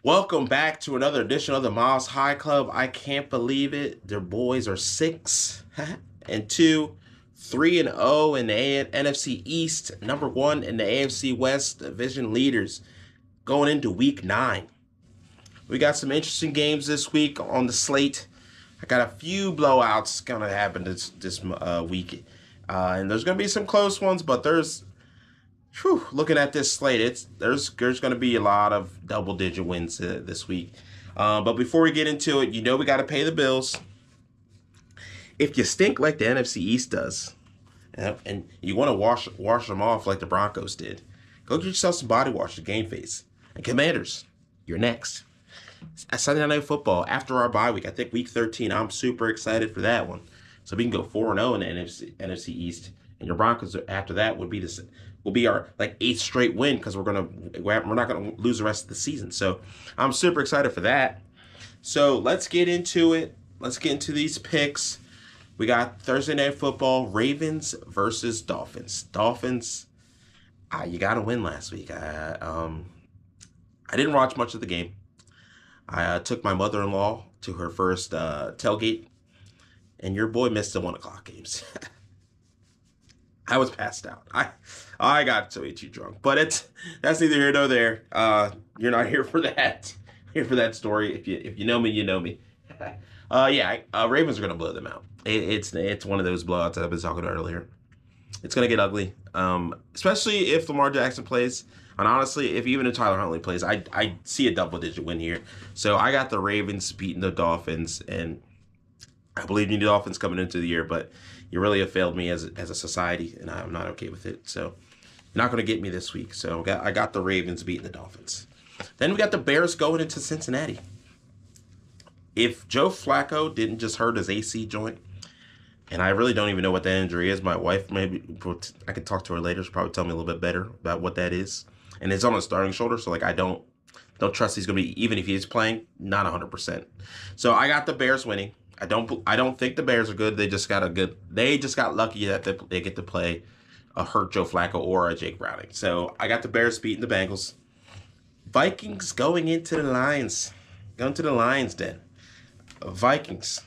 Welcome back to another edition of the Miles High Club. I can't believe it. Their boys are 6-2, 3-0 in the NFC East, number one in the AFC West, division leaders going into week 9. We got some interesting games this week on the slate. I got a few blowouts going to happen this week. And there's going to be some close ones, but looking at this slate, there's going to be a lot of double-digit wins this week. But before we get into it, we got to pay the bills. If you stink like the NFC East does, and you want to wash them off like the Broncos did, go get yourself some body wash to Game Face. And Commanders, you're next. Sunday Night Football after our bye week. I think week 13. I'm super excited for that one. So we can go 4-0 in the NFC East, and your Broncos after that will be our 8th straight win because we're not gonna lose the rest of the season. So I'm super excited for that. So let's get into it. Let's get into these picks. We got Thursday Night Football, Ravens versus Dolphins. Dolphins, you got to win last week. I didn't watch much of the game. I took my mother-in-law to her first tailgate, and your boy missed the 1 o'clock games. I was passed out. I got way too drunk, but that's neither here nor there. You're not here for that. Here for that story. If you know me, you know me. Ravens are gonna blow them out. It's one of those blowouts that I've been talking about earlier. It's gonna get ugly, especially if Lamar Jackson plays. And honestly, if even if Tyler Huntley plays, I see a double-digit win here. So I got the Ravens beating the Dolphins, and I believe in the Dolphins coming into the year, but you really have failed me as a society, and I'm not okay with it. So you're not going to get me this week. So I got the Ravens beating the Dolphins. Then we got the Bears going into Cincinnati. If Joe Flacco didn't just hurt his AC joint, and I really don't even know what that injury is. My wife, maybe I could talk to her later. She'll probably tell me a little bit better about what that is. And it's on the starting shoulder, so I don't trust he's going to be, even if he is playing, not 100%. So I got the Bears winning. I don't think the Bears are good. They just got lucky that they get to play a hurt Joe Flacco or a Jake Browning. So I got the Bears beating the Bengals. Vikings going into the Lions. Going to the Lions den. Vikings.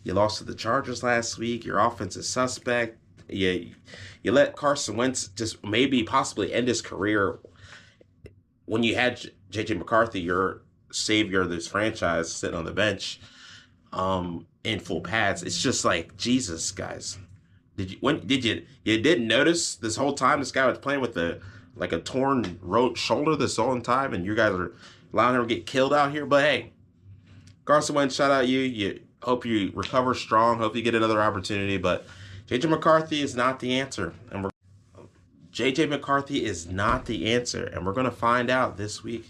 You lost to the Chargers last week. Your offense is suspect. You let Carson Wentz just possibly end his career when you had J.J. McCarthy, your savior of this franchise, sitting on the bench in full pads. It's just like, Jesus, guys. You didn't notice this whole time this guy was playing with a torn shoulder this whole time, and you guys are allowing him to get killed out here? But hey, Carson Wentz, shout out you hope you recover strong, hope you get another opportunity, but J.J. McCarthy is not the answer, and we're going to find out this week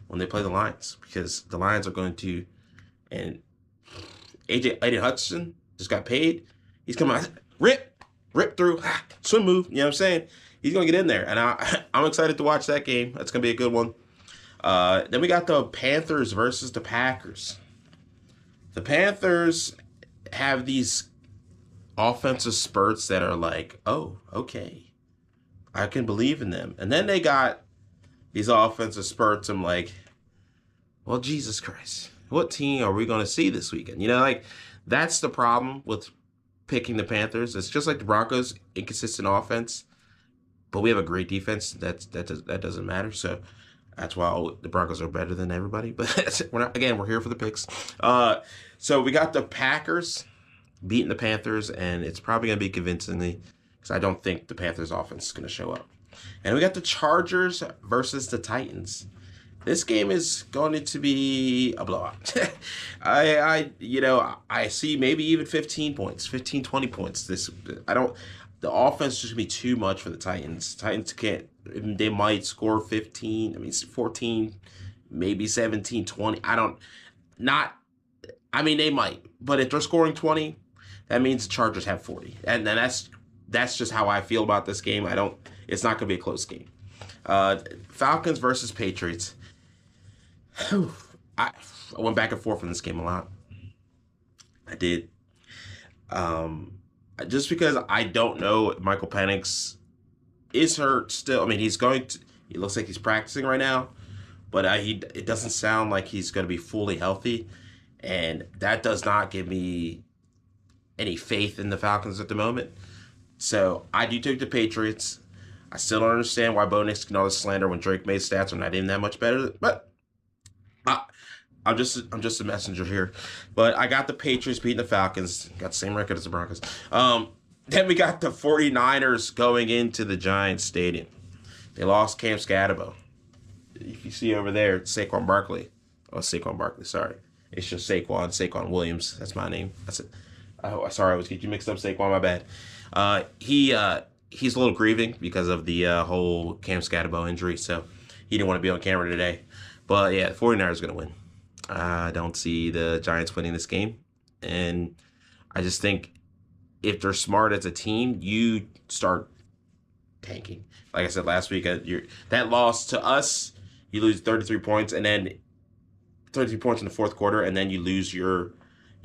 when they play the Lions, because the Lions are going to, and Aiden Hudson just got paid. He's coming out, rip through, swim move, you know what I'm saying? He's going to get in there, and I'm excited to watch that game. That's going to be a good one. Then we got the Panthers versus the Packers. The Panthers have these offensive spurts that are like, oh, okay, I can believe in them. And then they got these offensive spurts. I'm like, well, Jesus Christ, what team are we going to see this weekend? That's the problem with picking the Panthers. It's just like the Broncos, inconsistent offense, but we have a great defense. That doesn't matter. So that's why the Broncos are better than everybody. But we're here for the picks. So we got the Packers beating the Panthers, and it's probably going to be convincingly, because I don't think the Panthers offense is going to show up. And we got the Chargers versus the Titans. This game is going to be a blowout. I see maybe even 15 points, 15, 20 points. The offense is just going to be too much for the Titans. Titans they might score 14, maybe 17, 20. They might. But if they're scoring 20, that means the Chargers have 40. And that's just how I feel about this game. It's not going to be a close game. Falcons versus Patriots. I went back and forth in this game a lot. I did. Just because I don't know if Michael Penix is hurt still. He looks like he's practicing right now. but it doesn't sound like he's going to be fully healthy, and that does not give me any faith in the Falcons at the moment. So I do take the Patriots. I still don't understand why Bo Nix can all this slander when Drake May's stats are not even that much better. But I, I'm just a messenger here. But I got the Patriots beating the Falcons. Got the same record as the Broncos. Then we got the 49ers going into the Giants Stadium. They lost Cam Scatterbo. If you see over there, it's Saquon Barkley. Oh, Saquon Barkley, sorry. It's just Saquon Williams. That's my name. That's it. Oh, sorry, I was getting you mixed up, Saquon, my bad. He's a little grieving because of the whole Cam Scatterbo injury, so he didn't want to be on camera today. But yeah, the 49ers are going to win. I don't see the Giants winning this game. And I just think if they're smart as a team, you start tanking. Like I said last week, that loss to us, you lose 33 points, and then 33 points in the fourth quarter, and then you lose your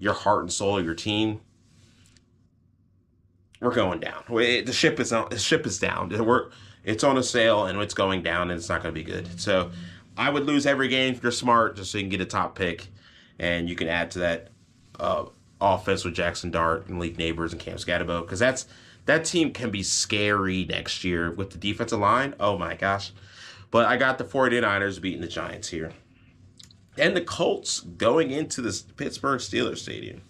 heart and soul of your team. We're going down. The ship is down. It's on a sail, and it's going down, and it's not going to be good. So I would lose every game if you're smart, just so you can get a top pick, and you can add to that offense with Jackson Dart and Malik Neighbors and Cam Scatterbo, because that team can be scary next year with the defensive line. Oh my gosh. But I got the 49ers beating the Giants here. And the Colts going into the Pittsburgh Steelers Stadium.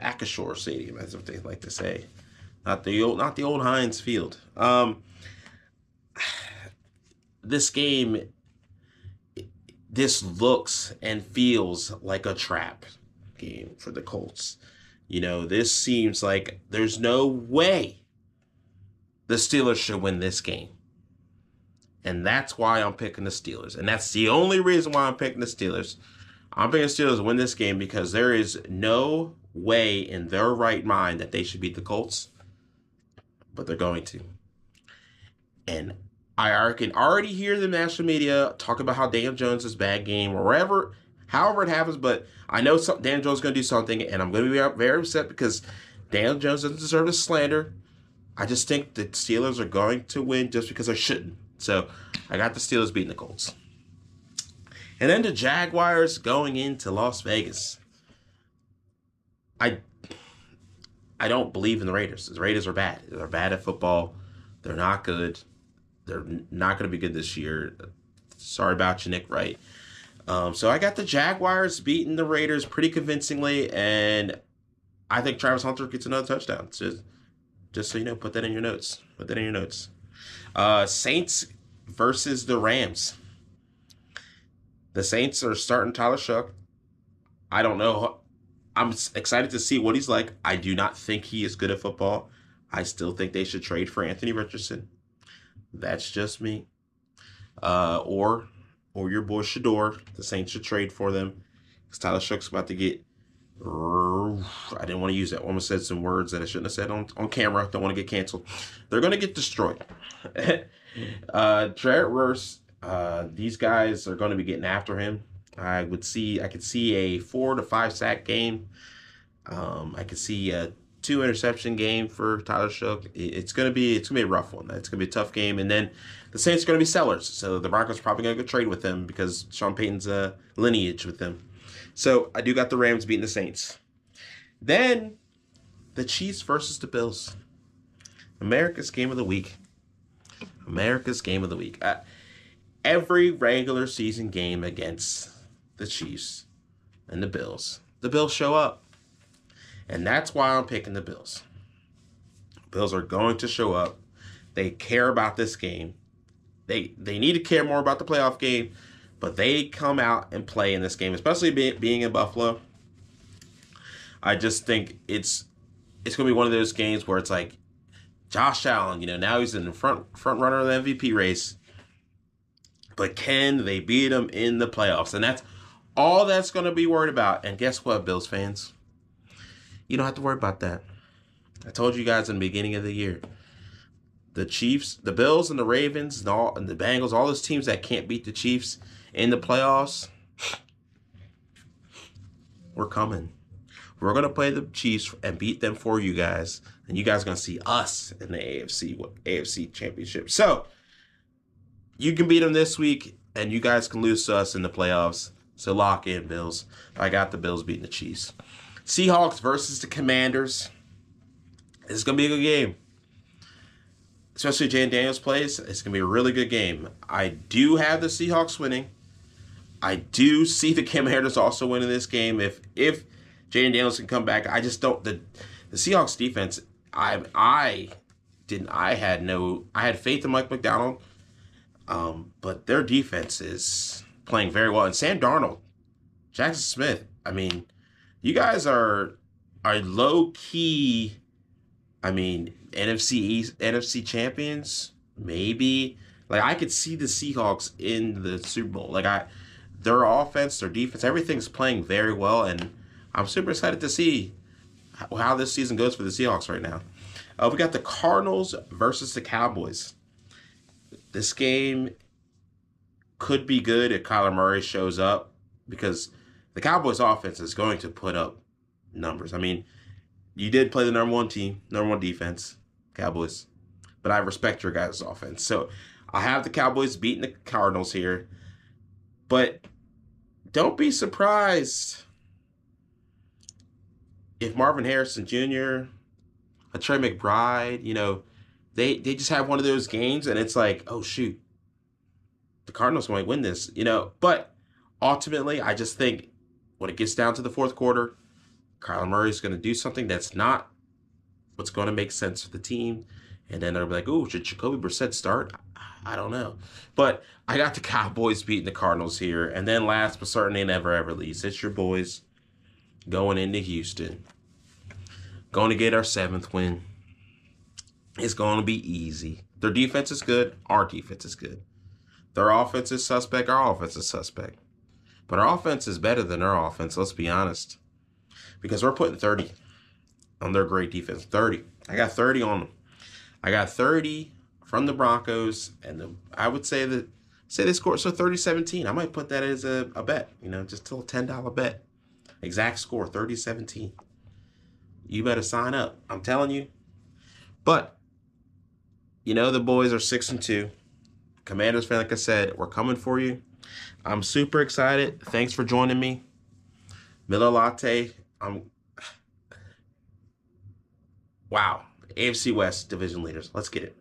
Acrisure Stadium, as what they like to say. Not the old Heinz Field. This game, this looks and feels like a trap game for the Colts. This seems like there's no way the Steelers should win this game. And that's why I'm picking the Steelers. And that's the only reason why I'm picking the Steelers. I'm picking the Steelers to win this game because there is no way in their right mind that they should beat the Colts. But they're going to. And I can already hear the national media talk about how Daniel Jones is a bad game or however it happens. But I know Daniel Jones is going to do something, and I'm going to be very upset because Daniel Jones doesn't deserve the slander. I just think the Steelers are going to win just because they shouldn't. So I got the Steelers beating the Colts. And then the Jaguars going into Las Vegas. I don't believe in the Raiders. The Raiders are bad. They're bad at football. They're not good. They're not going to be good this year. Sorry about you, Nick Wright. So I got the Jaguars beating the Raiders pretty convincingly, and I think Travis Hunter gets another touchdown. Just so you know, put that in your notes. Saints versus the Rams. The Saints are starting Tyler Shough. I don't know. I'm excited to see what he's like. I do not think he is good at football. I still think they should trade for Anthony Richardson. That's just me. Or your boy Shador. The Saints should trade for them. Because Tyler Shough's about to get... I didn't want to use that. I almost said some words that I shouldn't have said on camera. Don't want to get canceled. They're going to get destroyed. Jarrett Rourse, these guys are going to be getting after him. I could see a 4 to 5 sack game. I could see a 2 interception game for Tyler Shough. It's gonna be a rough one. It's gonna be a tough game. And then the Saints are gonna be sellers, so the Broncos are probably gonna go trade with them because Sean Payton's lineage with them. So I do got the Rams beating the Saints. Then the Chiefs versus the Bills. America's game of the week. Every regular season game against the Chiefs and the Bills show up. And that's why I'm picking the Bills. Bills are going to show up. They care about this game. They need to care more about the playoff game, but they come out and play in this game, especially being in Buffalo. I just think it's going to be one of those games where it's like Josh Allen, now he's in the front runner of the MVP race. But can they beat him in the playoffs? And that's all that's going to be worried about. And guess what, Bills fans? You don't have to worry about that. I told you guys in the beginning of the year. The Chiefs, the Bills, and the Ravens, and the Bengals, all those teams that can't beat the Chiefs in the playoffs, we're coming. We're going to play the Chiefs and beat them for you guys. And you guys are going to see us in the AFC Championship. So, you can beat them this week. and you guys can lose to us in the playoffs. So lock in, Bills. I got the Bills beating the Chiefs. Seahawks versus the Commanders. It's going to be a good game. Especially if Jane Daniels plays. It's going to be a really good game. I do have the Seahawks winning. I do see the Commanders also winning this game. If Jane Daniels can come back, I just don't. The Seahawks defense, I had faith in Mike McDonald. But their defense is playing very well. And Sam Darnold, Jackson Smith, I mean, you guys are low key, NFC East, NFC champions, maybe. Like, I could see the Seahawks in the Super Bowl. Their offense, their defense, everything's playing very well, and I'm super excited to see how this season goes for the Seahawks right now. We got the Cardinals versus the Cowboys. This game could be good if Kyler Murray shows up, because the Cowboys offense is going to put up numbers. I mean, you did play the number one team, number one defense, Cowboys, but I respect your guys' offense. So I have the Cowboys beating the Cardinals here, but don't be surprised if Marvin Harrison Jr., a Trey McBride, they just have one of those games and it's like, oh shoot, the Cardinals might win this, But ultimately, I just think when it gets down to the fourth quarter, Kyler Murray's going to do something that's not what's going to make sense for the team. And then they'll be like, oh, should Jacoby Brissett start? I don't know. But I got the Cowboys beating the Cardinals here. And then last but certainly never ever least, it's your boys going into Houston. Going to get our 7th win. It's going to be easy. Their defense is good. Our defense is good. Their offense is suspect. Our offense is suspect. But our offense is better than their offense, let's be honest. Because we're putting 30 on their great defense. 30. I got 30 on them. I got 30 from the Broncos. And I would say they scored, so 30-17. I might put that as a bet. Just a little $10 bet. Exact score, 30-17. You better sign up. I'm telling you. But, the boys are 6-2. Commanders fan, like I said, we're coming for you. I'm super excited. Thanks for joining me. Miller Latte. Wow. AFC West division leaders. Let's get it.